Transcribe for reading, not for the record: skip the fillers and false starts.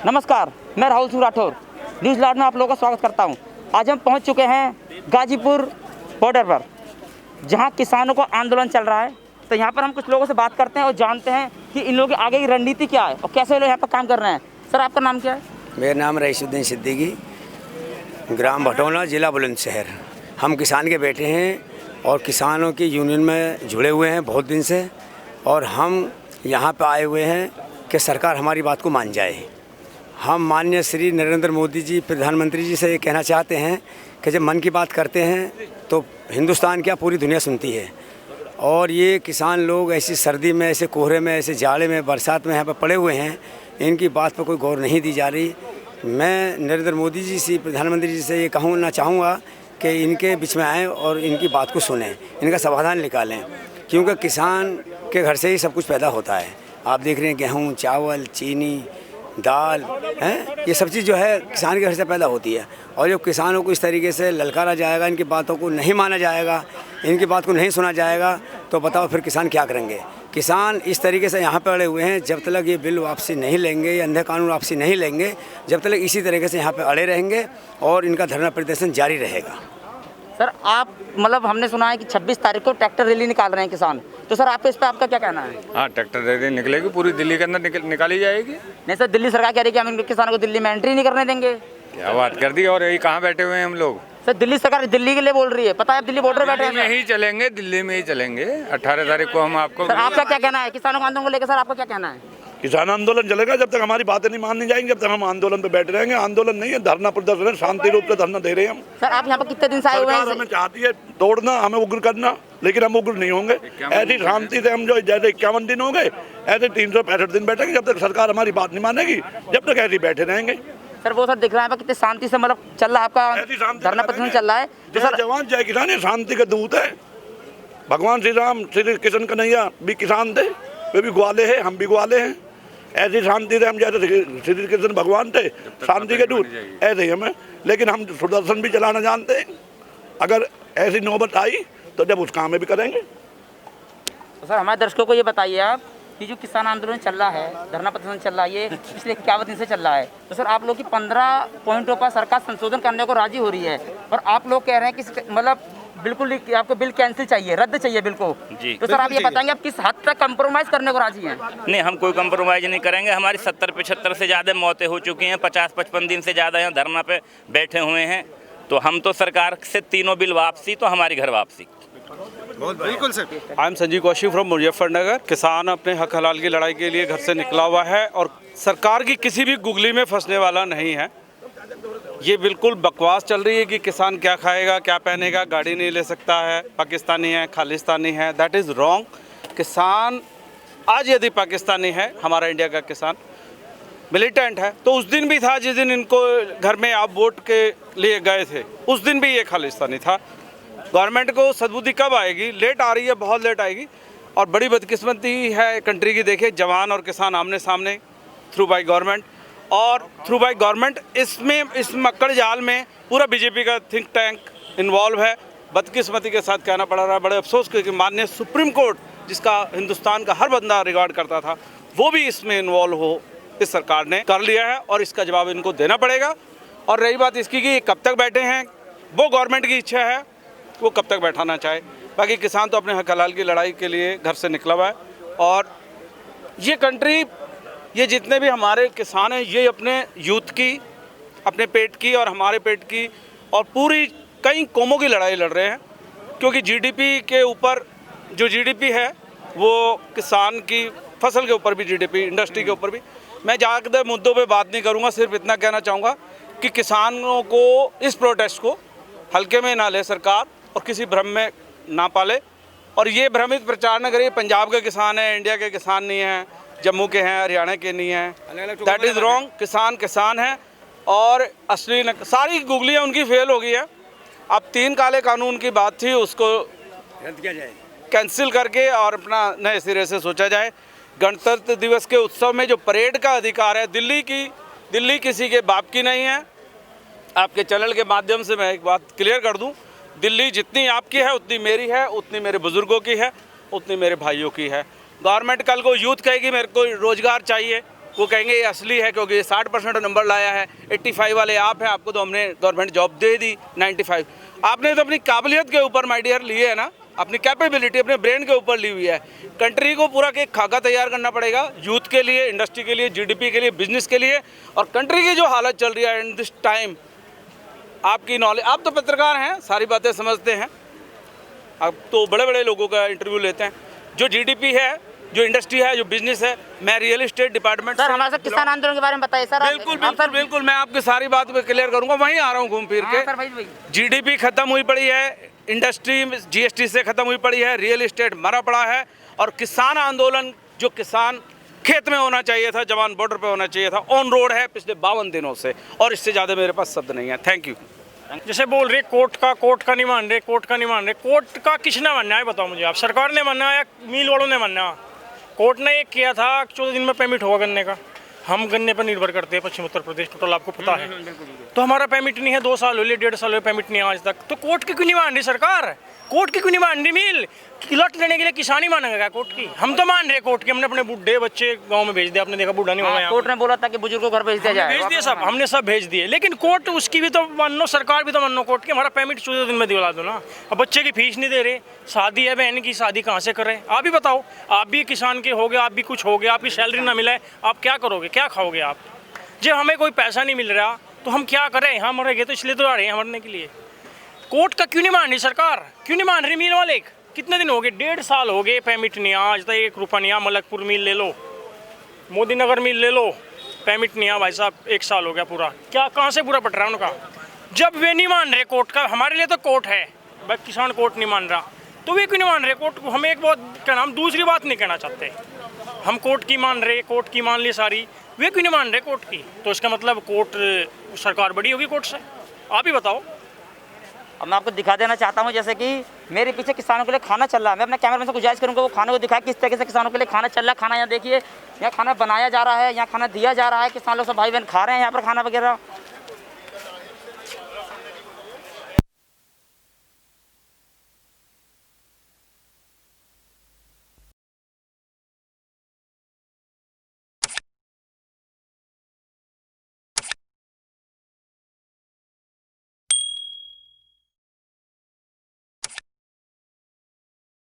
नमस्कार, मैं Rahul Singh Rathore news Lord में आप लोगों का स्वागत करता हूं। आज हम पहुंच चुके हैं गाजीपुर बॉर्डर पर, जहां किसानों का आंदोलन चल रहा है। तो यहां पर हम कुछ लोगों से बात करते हैं और जानते हैं कि इन लोगों की आगे की रणनीति क्या है और कैसे लोग यहां पर काम कर रहे हैं। सर, आपका नाम क्या है? मेरा नाम रईसुद्दीन सिद्दीकी, ग्राम भटौला, जिला बुलंदशहर। हम किसान के बेटे हैं और किसानों की यूनियन में जुड़े हुए हैं बहुत दिन से, और हम यहाँ पर आए हुए हैं कि सरकार हमारी बात को मान जाए। हम माननीय श्री नरेंद्र मोदी जी, प्रधानमंत्री जी से ये कहना चाहते हैं कि जब मन की बात करते हैं तो हिंदुस्तान क्या पूरी दुनिया सुनती है। और ये किसान लोग ऐसी सर्दी में, ऐसे कोहरे में, ऐसे जाड़े में, बरसात में यहाँ पर पड़े हुए हैं, इनकी बात पर कोई गौर नहीं दी जा रही। मैं नरेंद्र मोदी जी से, प्रधानमंत्री जी से ये कहना चाहूँगा कि इनके बीच में आएँ और इनकी बात को सुनें, इनका समाधान निकालें, क्योंकि किसान के घर से ही सब कुछ पैदा होता है। आप देख रहे हैं गेहूँ, चावल, चीनी, दाल हैं, ये सब चीज़ जो है किसान के घर से पैदा होती है। और जब किसानों को इस तरीके से ललकारा जाएगा, इनकी बातों को नहीं माना जाएगा, इनकी बात को नहीं सुना जाएगा, तो बताओ फिर किसान क्या करेंगे। किसान इस तरीके से यहाँ पर अड़े हुए हैं, जब तक ये बिल वापसी नहीं लेंगे या अंधे कानून वापसी नहीं लेंगे, जब तक इसी तरीके से यहाँ पर अड़े रहेंगे और इनका धरना प्रदर्शन जारी रहेगा। सर, आप मतलब हमने सुना है कि 26 तारीख को ट्रैक्टर रैली निकाल रहे हैं किसान, तो सर आप इस पर आपका क्या कहना है? हाँ, ट्रैक्टर रैली निकलेगी, पूरी दिल्ली के अंदर निकाली जाएगी। नहीं सर, दिल्ली सरकार कह रही है कि हम किसानों को दिल्ली में एंट्री नहीं करने देंगे। क्या बात कर दी। और यही कहाँ बैठे हुए हैं हम लोग? सर, दिल्ली सरकार दिल्ली के लिए बोल रही है, पता है आप दिल्ली बॉर्डर बैठे दिल्ली में ही चलेंगे, दिल्ली में ही चलेंगे। 18 तारीख को हम आपको। सर, आपका क्या कहना है किसानों के आंदोलन को लेकर? सर, आपका क्या कहना है? किसान आंदोलन चलेगा जब तक हमारी बातें नहीं मानी जाएंगी, जब तक हम आंदोलन पे बैठे रहेंगे। आंदोलन नहीं है, धरना प्रदर्शन है, शांति रूप से धरना दे रहे हैं हम। सर, आप यहाँ पर कितने दिन से आए हुए हैं? सरकार हमें चाहती है तोड़ना, हमें उग्र करना, लेकिन हम उग्र नहीं होंगे। ऐसी शांति से हम जो जैसे 51 दिन हो गए, ऐसे 365 दिन बैठेंगे जब तक सरकार हमारी बात नहीं मानेगी, जब तक ऐसे बैठे रहेंगे। सर, वो सर दिख रहा है कितने शांति से मतलब चल रहा है आपका धरना प्रदर्शन चल रहा है। तो जय सर, जवान जय किसान, ये शांति के दूत है। भगवान श्री राम, श्री कृष्ण कन्हैया भी किसान थे, वे भी ग्वाले हैं, हम भी ग्वाले हैं। ऐसी शांति से हम, जैसे श्री कृष्ण भगवान थे शांति के दूत, ऐसे ही हमें, लेकिन हम सुदर्शन भी चलाना जानते हैं। अगर ऐसी नौबत आई तो जब उस काम में भी करेंगे। तो सर, हमारे दर्शकों को ये बताइए आप कि जो किसान आंदोलन चल रहा है, धरना प्रदर्शन चल रहा है, ये पिछले 51 दिन से चल रहा है, तो सर आप लोग की 15 पॉइंटों पर सरकार संशोधन करने को राजी हो रही है, और आप लोग कह रहे हैं कि मतलब बिल्कुल आपको बिल कैंसिल चाहिए, रद्द चाहिए बिल को। तो सर आप ये बताएंगे आप किस हद तक कंप्रोमाइज करने को राजी हैं? नहीं, हम कोई कंप्रोमाइज नहीं करेंगे। हमारी 70-75 से ज़्यादा मौतें हो चुकी हैं, 50-55 दिन से ज़्यादा यहाँ धरना पे बैठे हुए हैं। तो हम तो सरकार से तीनों बिल वापसी, तो हमारी घर वापसी। बिल्कुल sir. I am Sanjeev Kaushik from Muzaffarnagar. किसान अपने हक हलाल की लड़ाई के लिए घर से निकला हुआ है और सरकार की किसी भी गुगली में फंसने वाला नहीं है। ये बिल्कुल बकवास चल रही है कि किसान क्या खाएगा, क्या पहनेगा, गाड़ी नहीं ले सकता है, पाकिस्तानी है, खालिस्तानी है। That is wrong. किसान आज यदि पाकिस्तानी है, हमारा इंडिया का किसान मिलिटेंट है, तो उस दिन भी था जिस दिन इनको घर में आप वोट के लिए गए थे, उस दिन भी ये खालिस्तानी था। गवर्नमेंट को सद्बुद्धि कब आएगी? लेट आ रही है, बहुत लेट आएगी। और बड़ी बदकिस्मती है कंट्री की। देखिए, जवान और किसान आमने सामने थ्रू बाई गवर्नमेंट, और थ्रू बाई गवर्नमेंट इसमें, इस मक्कड़ जाल में पूरा बीजेपी का थिंक टैंक इन्वॉल्व है। बदकिस्मती के साथ कहना पड़ रहा है, बड़े अफसोस के कि माननीय सुप्रीम कोर्ट, जिसका हिंदुस्तान का हर बंदा रिगार्ड करता था, वो भी इसमें इन्वॉल्व हो, इस सरकार ने कर लिया है और इसका जवाब इनको देना पड़ेगा। और रही बात इसकी कि कब तक बैठे हैं, वो गवर्नमेंट की इच्छा है, वो कब तक बैठाना चाहे। बाकी किसान तो अपने हक हलाल की लड़ाई के लिए घर से निकला हुआ है। और ये कंट्री, ये जितने भी हमारे किसान हैं, ये अपने यूथ की, अपने पेट की और हमारे पेट की और पूरी कई कौमों की लड़ाई लड़ रहे हैं। क्योंकि जीडीपी के ऊपर जो जीडीपी है, वो किसान की फसल के ऊपर भी जीडीपी, इंडस्ट्री के ऊपर भी। मैं ज़्यादा मुद्दों पे बात नहीं करूँगा, सिर्फ इतना कहना चाहूँगा कि किसानों को इस प्रोटेस्ट को हल्के में ना ले सरकार और किसी भ्रम में ना पाले। और ये भ्रमित प्रचार न करिए पंजाब के किसान हैं, इंडिया के किसान नहीं हैं, जम्मू के हैं, हरियाणा के नहीं हैं। That is wrong. किसान किसान है और असली सारी गुगलियाँ उनकी फेल हो गई है। अब 3 काले कानून की बात थी, उसको रद्द किया जाए, कैंसिल करके और अपना नए सिरे से सोचा जाए। गणतंत्र दिवस के उत्सव में जो परेड का अधिकार है, दिल्ली किसी के बाप की नहीं है। आपके चैनल के माध्यम से मैं एक बात क्लियर कर दूं, दिल्ली जितनी आपकी है उतनी मेरी है, उतनी मेरे बुजुर्गों की है, उतनी मेरे भाइयों की है। गवर्नमेंट कल को यूथ कहेगी मेरे को रोज़गार चाहिए, वो कहेंगे ये असली है क्योंकि ये 60% नंबर लाया है। 85 वाले आप हैं, आपको तो हमने गवर्नमेंट जॉब दे दी। 95 आपने तो अपनी काबिलियत के ऊपर माय डियर लिए है ना, अपनी कैपेबिलिटी अपने ब्रेन के ऊपर ली हुई है। कंट्री को पूरा एक खाका तैयार करना पड़ेगा, यूथ के लिए, इंडस्ट्री के लिए, जीडीपी के लिए, बिजनेस के लिए। और कंट्री की जो हालत चल रही है इन दिस टाइम, आपकी नॉलेज, आप तो पत्रकार हैं, सारी बातें समझते हैं, आप तो बड़े बड़े लोगों का इंटरव्यू लेते हैं। जो जीडीपी है, जो इंडस्ट्री है, जो बिजनेस है, मैं रियल एस्टेट डिपार्टमेंट सर हमारे साथ किसान आंदोलन के बारे में बताइए सर। बिल्कुल बिल्कुल बिल्कुल, मैं आपकी सारी बात पे क्लियर करूंगा, वहीं आ रहा हूँ घूम फिर के। सर भाई जीडीपी खत्म हुई पड़ी है, इंडस्ट्री जीएसटी से खत्म हुई पड़ी है, रियल एस्टेट मरा पड़ा है। और किसान आंदोलन, जो किसान खेत में होना चाहिए था, जवान बॉर्डर पे होना चाहिए था, ऑन रोड है पिछले 52 दिनों से। और इससे ज़्यादा मेरे पास शब्द नहीं है। Thank you. जैसे बोल रहे कोर्ट का नहीं मान रहे, कोर्ट का किसने मानना है बताओ मुझे आप? सरकार ने मानना है या मिल वालों ने मानना? कोर्ट ने एक किया था 14 दिन में पेमेंट होगा गन्ने का। हम गन्ने पर निर्भर करते हैं, पश्चिम उत्तर प्रदेश टोटल आपको पता है। तो हमारा पेमेंट नहीं है, 2 साल हो लिए, 1.5 साल हुए पेमेंट नहीं है आज तक। तो कोर्ट की क्यों नहीं मान रही सरकार? कोर्ट की क्यों नहीं मान रही मिल? लट लेने के लिए किसान ही मानेगा कोर्ट की? हम तो मान रहे कोर्ट की। हमने अपने बूढ़े बच्चे गांव में भेज दिया, आपने देखा बूढ़ा नहीं हुआ। कोर्ट ने बोला था कि बुजुर्गों को घर भेज दिया जाए, भेज दिए सब, हमने सब भेज दिए। लेकिन कोर्ट उसकी भी तो मानो, सरकार भी तो मानो कोर्ट की। हमारा पेमेंट 14 दिन में दिला दो ना। अब बच्चे की फीस नहीं दे रहे, शादी है बहन की, शादी कहाँ से करें? आप ही बताओ, आप भी किसान के हो गए, आप भी कुछ हो गया, आपकी सैलरी ना मिले, आप क्या करोगे, क्या खाओगे आप? जब हमें कोई पैसा नहीं मिल रहा तो हम क्या करें? यहाँ मरेंगे तो इसलिए तो आ रहे हैं मरने के लिए। कोर्ट का क्यों नहीं मान रही सरकार? क्यों नहीं मान रही मिल वाले? कितने दिन हो गए? 1.5 साल हो गए, पेमेंट नहीं आज तक 1 रुपया नहीं। मलकपुर मिल ले लो, मोदी नगर मिल ले लो, पेमेंट नहीं है भाई साहब। 1 साल हो गया पूरा। क्या कहाँ से पूरा पट रहा है उनका? जब वे नहीं मान रहे कोर्ट का, हमारे लिए तो कोर्ट है भाई, किसान कोर्ट नहीं मान रहा तो वे क्यों नहीं मान रहे कोर्ट को? हमें एक बहुत क्या नाम, दूसरी बात नहीं कहना चाहते। हम कोर्ट की मान रहे, कोर्ट की मान ली सारी, वे क्यों नहीं मान रहे कोर्ट की? तो इसका मतलब कोर्ट, सरकार बड़ी होगी कोर्ट से? आप ही बताओ। अब मैं आपको दिखा देना चाहता हूँ, जैसे कि मेरे पीछे किसानों के लिए खाना चल रहा है। मैं अपने कैमरामैन से गुजारिश करूँगा वो खाने को दिखाए किस तरीके से किसानों के लिए खाना चल रहा है। खाना यहाँ देखिए, यहाँ खाना बनाया जा रहा है, यहाँ खाना दिया जा रहा है, किसान लोग सब भाई बहन खा रहे हैं यहाँ पर खाना वगैरह।